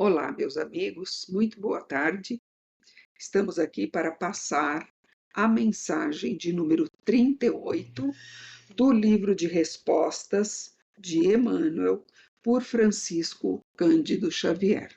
Olá, meus amigos, muito boa tarde. Estamos aqui para passar a mensagem de número 38 do livro de respostas de Emmanuel, por Francisco Cândido Xavier.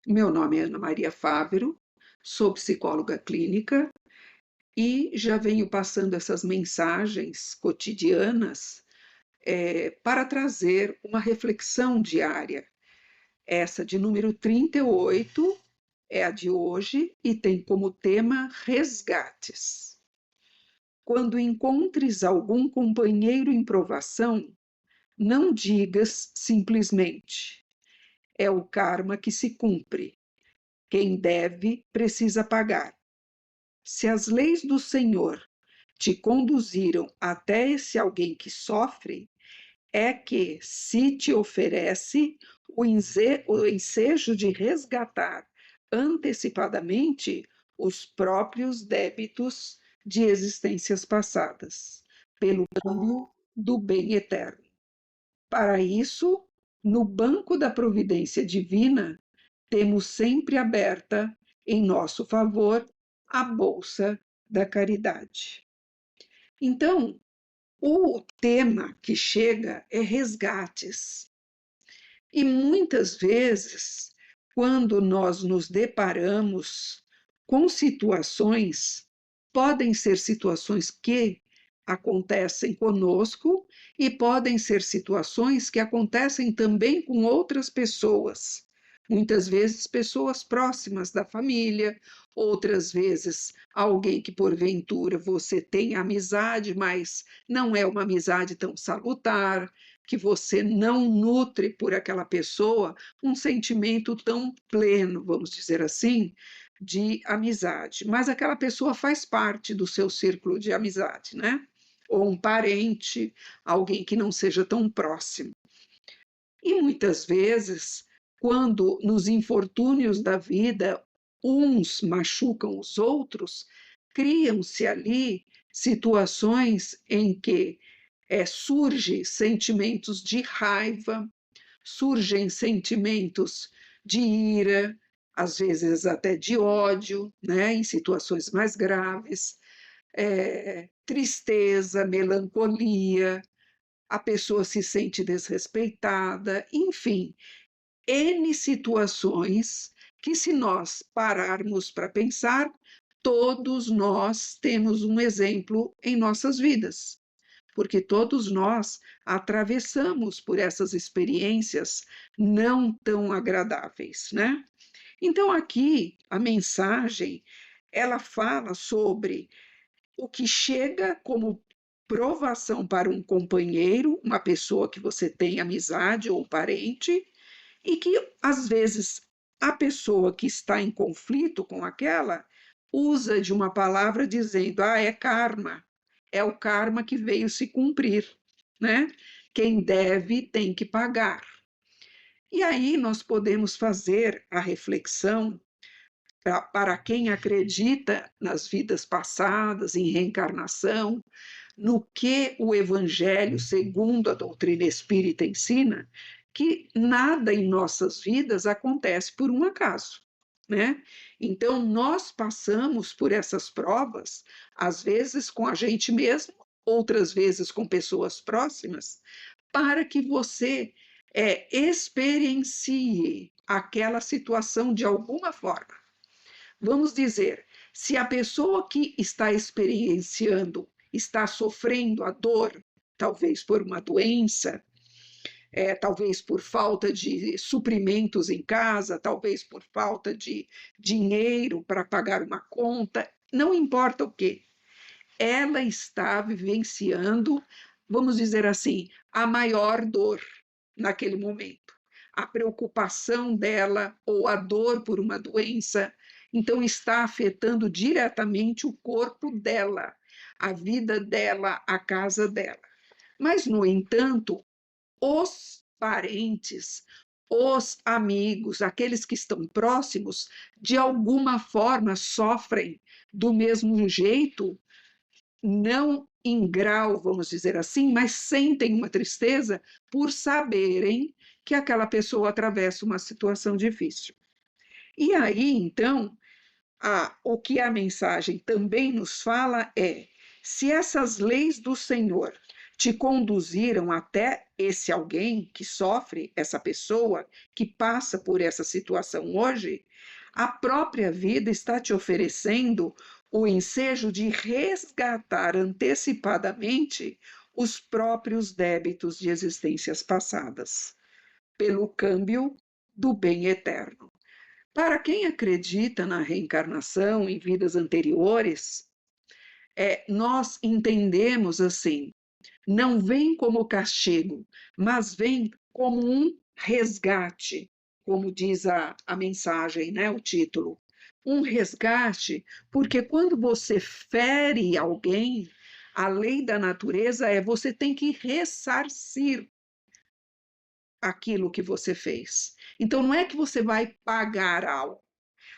Meu nome é Ana Maria Fávero, sou psicóloga clínica e já venho passando essas mensagens cotidianas para trazer uma reflexão diária. Essa de número 38 é a de hoje e tem como tema resgates. Quando encontres algum companheiro em provação, não digas simplesmente: é o karma que se cumpre. Quem deve precisa pagar. Se as leis do Senhor te conduziram até esse alguém que sofre, é que se te oferece o ensejo de resgatar antecipadamente os próprios débitos de existências passadas, pelo câmbio do bem eterno. Para isso, no banco da providência divina, temos sempre aberta, em nosso favor, a bolsa da caridade. Então, o tema que chega é resgates. E muitas vezes, quando nós nos deparamos com situações, podem ser situações que acontecem conosco e podem ser situações que acontecem também com outras pessoas. Muitas vezes pessoas próximas da família, outras vezes alguém que porventura você tem amizade, mas não é uma amizade tão salutar, que você não nutre por aquela pessoa um sentimento tão pleno, vamos dizer assim, de amizade. Mas aquela pessoa faz parte do seu círculo de amizade, né? Ou um parente, alguém que não seja tão próximo. E muitas vezes, quando nos infortúnios da vida uns machucam os outros, criam-se ali situações em que surgem sentimentos de raiva, surgem sentimentos de ira, às vezes até de ódio, né, em situações mais graves, tristeza, melancolia, a pessoa se sente desrespeitada, enfim, N situações que, se nós pararmos para pensar, todos nós temos um exemplo em nossas vidas, porque todos nós atravessamos por essas experiências não tão agradáveis, né? Então, aqui, a mensagem, ela fala sobre o que chega como provação para um companheiro, uma pessoa que você tem amizade ou parente, e que, às vezes, a pessoa que está em conflito com aquela usa de uma palavra dizendo: ah, é karma, é o karma que veio se cumprir, né? Quem deve tem que pagar. E aí nós podemos fazer a reflexão para quem acredita nas vidas passadas, em reencarnação, no que o Evangelho, segundo a doutrina espírita, ensina, que nada em nossas vidas acontece por um acaso, né? Então, nós passamos por essas provas, às vezes com a gente mesmo, outras vezes com pessoas próximas, para que você experiencie aquela situação de alguma forma. Vamos dizer, se a pessoa que está experienciando está sofrendo a dor, talvez por uma doença, talvez por falta de suprimentos em casa, talvez por falta de dinheiro para pagar uma conta, não importa o que, ela está vivenciando, vamos dizer assim, a maior dor naquele momento. A preocupação dela ou a dor por uma doença, então está afetando diretamente o corpo dela, a vida dela, a casa dela. Mas, no entanto, os parentes, os amigos, aqueles que estão próximos, de alguma forma sofrem do mesmo jeito, não em grau, vamos dizer assim, mas sentem uma tristeza por saberem que aquela pessoa atravessa uma situação difícil. E aí, então, o que a mensagem também nos fala é: se essas leis do Senhor te conduziram até esse alguém que sofre, essa pessoa que passa por essa situação hoje, a própria vida está te oferecendo o ensejo de resgatar antecipadamente os próprios débitos de existências passadas, pelo câmbio do bem eterno. Para quem acredita na reencarnação em vidas anteriores, nós entendemos assim, não vem como castigo, mas vem como um resgate, como diz a mensagem, né, o título. Um resgate, porque quando você fere alguém, a lei da natureza é você tem que ressarcir aquilo que você fez. Então, não é que você vai pagar algo.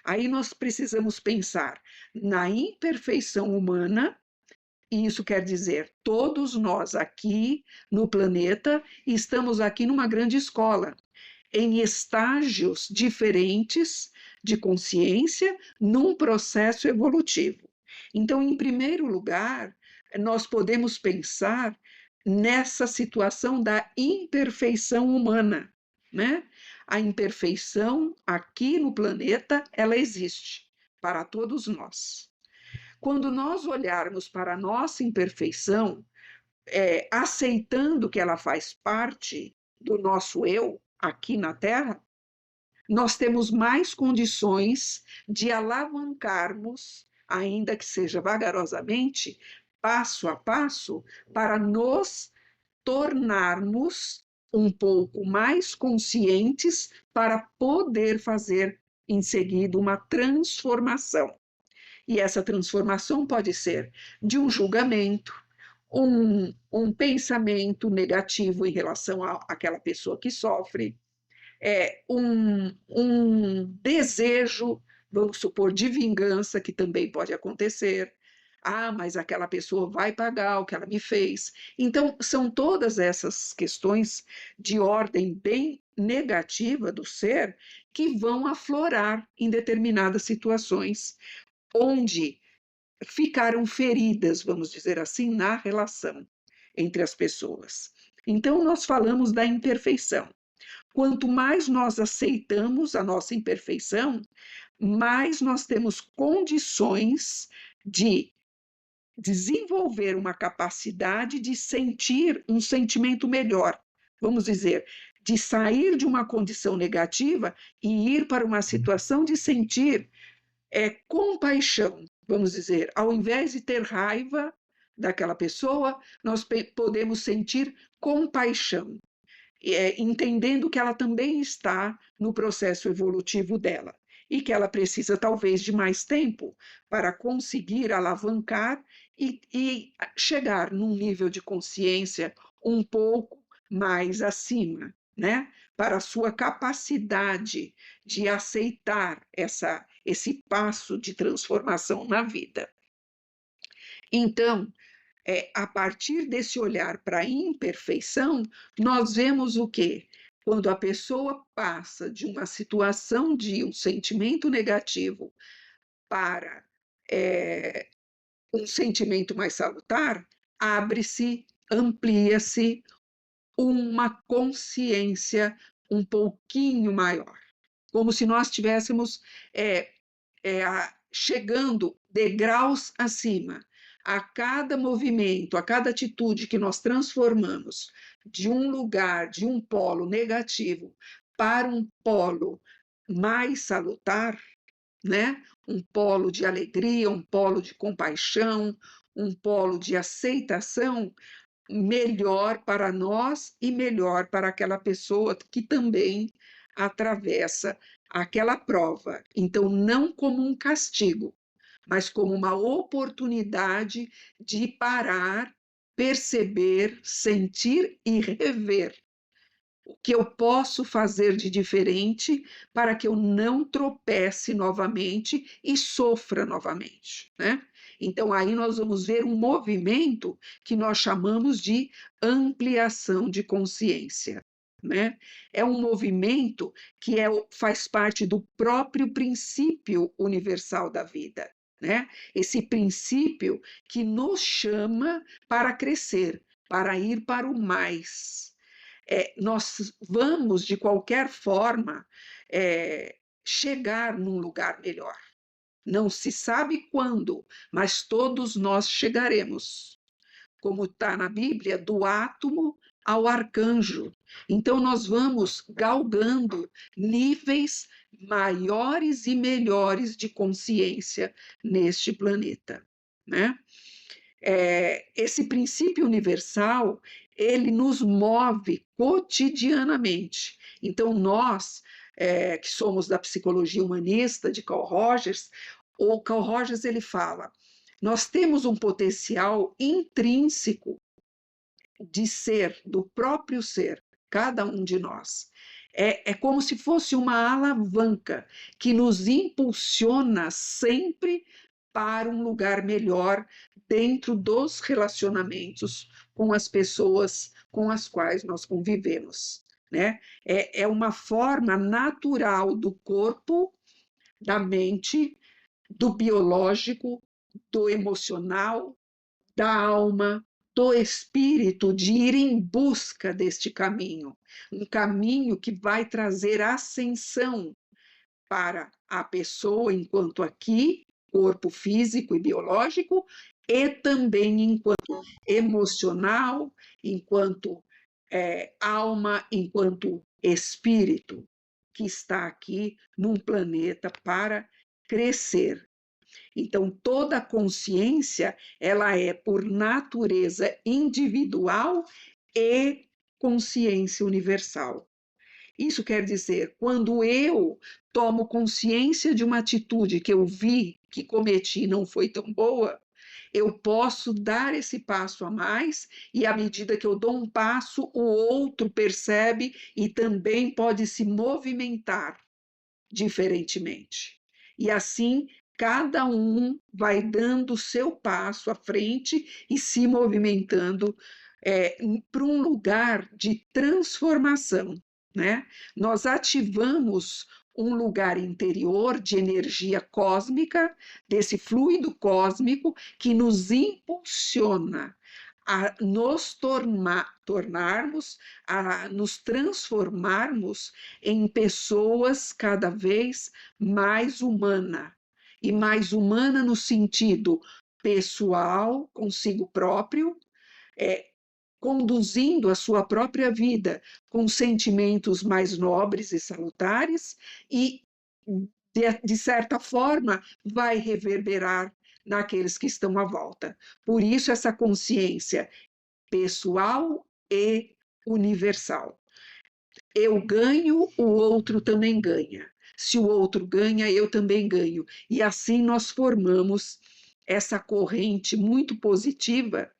Aí nós precisamos pensar na imperfeição humana, e isso quer dizer, todos nós aqui no planeta estamos aqui numa grande escola, em estágios diferentes de consciência, num processo evolutivo. Então, em primeiro lugar, nós podemos pensar nessa situação da imperfeição humana, né? A imperfeição aqui no planeta, ela existe para todos nós. Quando nós olharmos para a nossa imperfeição, aceitando que ela faz parte do nosso eu aqui na Terra, nós temos mais condições de alavancarmos, ainda que seja vagarosamente, passo a passo, para nos tornarmos um pouco mais conscientes para poder fazer em seguida uma transformação. E essa transformação pode ser de um julgamento, um pensamento negativo em relação àquela pessoa que sofre, um desejo, vamos supor, de vingança, que também pode acontecer. Ah, mas aquela pessoa vai pagar o que ela me fez. Então, são todas essas questões de ordem bem negativa do ser que vão aflorar em determinadas situações, onde ficaram feridas, vamos dizer assim, na relação entre as pessoas. Então, nós falamos da imperfeição. Quanto mais nós aceitamos a nossa imperfeição, mais nós temos condições de desenvolver uma capacidade de sentir um sentimento melhor. Vamos dizer, de sair de uma condição negativa e ir para uma situação de sentir compaixão, vamos dizer, ao invés de ter raiva daquela pessoa, nós podemos sentir compaixão, entendendo que ela também está no processo evolutivo dela e que ela precisa talvez de mais tempo para conseguir alavancar e chegar num nível de consciência um pouco mais acima, né? Para a sua capacidade de aceitar esse passo de transformação na vida. Então, a partir desse olhar para a imperfeição, nós vemos o quê? Quando a pessoa passa de uma situação de um sentimento negativo para um sentimento mais salutar, abre-se, amplia-se uma consciência um pouquinho maior, como se nós estivéssemos chegando degraus acima. A cada movimento, a cada atitude que nós transformamos de um lugar, de um polo negativo para um polo mais salutar, né? Um polo de alegria, um polo de compaixão, um polo de aceitação, melhor para nós e melhor para aquela pessoa que também atravessa aquela prova. Então, não como um castigo, mas como uma oportunidade de parar, perceber, sentir e rever o que eu posso fazer de diferente para que eu não tropece novamente e sofra novamente, né? Então, aí nós vamos ver um movimento que nós chamamos de ampliação de consciência. né? É um movimento que faz parte do próprio princípio universal da vida, né? Esse princípio que nos chama para crescer, para ir para o mais. Nós vamos, de qualquer forma, chegar num lugar melhor. Não se sabe quando, mas todos nós chegaremos. Como está na Bíblia, do átomo ao arcanjo. Então, nós vamos galgando níveis maiores e melhores de consciência neste planeta, né? Esse princípio universal, ele nos move cotidianamente. Então, nós, que somos da psicologia humanista, de Carl Rogers, o Carl Rogers ele fala, nós temos um potencial intrínseco de ser, do próprio ser, cada um de nós. É como se fosse uma alavanca que nos impulsiona sempre para um lugar melhor dentro dos relacionamentos com as pessoas com as quais nós convivemos, né? É uma forma natural do corpo, da mente, do biológico, do emocional, da alma, do espírito, de ir em busca deste caminho, um caminho que vai trazer ascensão para a pessoa enquanto aqui, corpo físico e biológico, e também enquanto emocional, enquanto alma, enquanto espírito, que está aqui num planeta para crescer. Então, toda consciência, ela é por natureza individual e consciência universal. Isso quer dizer, quando eu tomo consciência de uma atitude que eu vi que cometi e não foi tão boa, eu posso dar esse passo a mais e, à medida que eu dou um passo, o outro percebe e também pode se movimentar diferentemente. E assim, cada um vai dando o seu passo à frente e se movimentando para um lugar de transformação, né? Nós ativamos um lugar interior de energia cósmica, desse fluido cósmico que nos impulsiona a nos tornarmos, a nos transformarmos em pessoas cada vez mais humana, e mais humana no sentido pessoal, consigo próprio, conduzindo a sua própria vida com sentimentos mais nobres e salutares e, de certa forma, vai reverberar naqueles que estão à volta. Por isso, essa consciência pessoal e universal. Eu ganho, o outro também ganha. Se o outro ganha, eu também ganho. E assim nós formamos essa corrente muito positiva,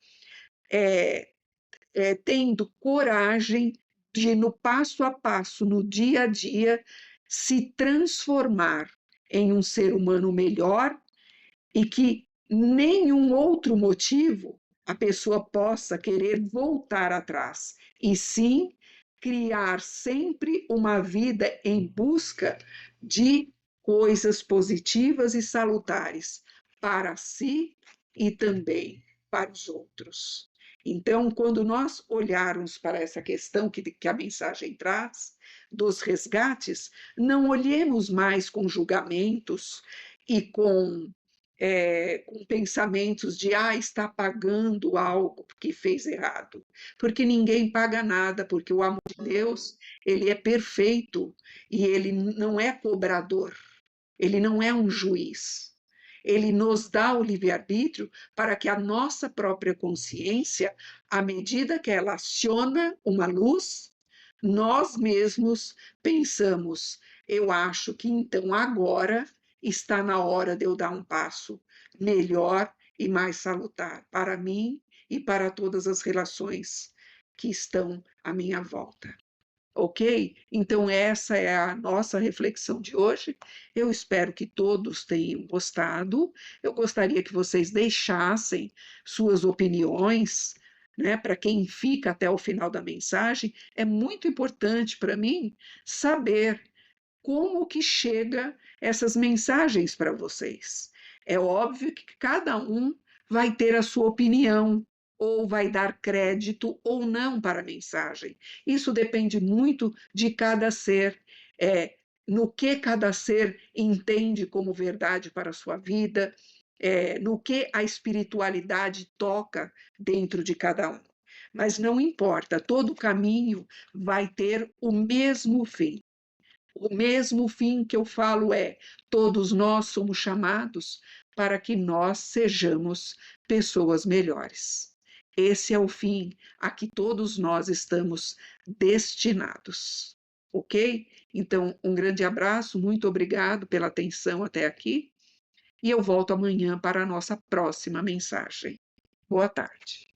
tendo coragem de, no passo a passo, no dia a dia, se transformar em um ser humano melhor e que nenhum outro motivo a pessoa possa querer voltar atrás, e sim criar sempre uma vida em busca de coisas positivas e salutares para si e também para os outros. Então, quando nós olharmos para essa questão que a mensagem traz, dos resgates, não olhemos mais com julgamentos e com pensamentos de está pagando algo que fez errado, porque ninguém paga nada, porque o amor de Deus, ele é perfeito e ele não é cobrador, ele não é um juiz. Ele nos dá o livre-arbítrio para que a nossa própria consciência, à medida que ela aciona uma luz, nós mesmos pensamos, eu acho que então agora está na hora de eu dar um passo melhor e mais salutar para mim e para todas as relações que estão à minha volta. Ok? Então, essa é a nossa reflexão de hoje. Eu espero que todos tenham gostado. Eu gostaria que vocês deixassem suas opiniões né? Para quem fica até o final da mensagem, é muito importante para mim saber como que chega essas mensagens para vocês. É óbvio que cada um vai ter a sua opinião, ou vai dar crédito ou não para a mensagem. Isso depende muito de cada ser, no que cada ser entende como verdade para a sua vida, no que a espiritualidade toca dentro de cada um. Mas não importa, todo caminho vai ter o mesmo fim. O mesmo fim que eu falo é: todos nós somos chamados para que nós sejamos pessoas melhores. Esse é o fim a que todos nós estamos destinados. Ok? Então, um grande abraço, muito obrigado pela atenção até aqui, e eu volto amanhã para a nossa próxima mensagem. Boa tarde.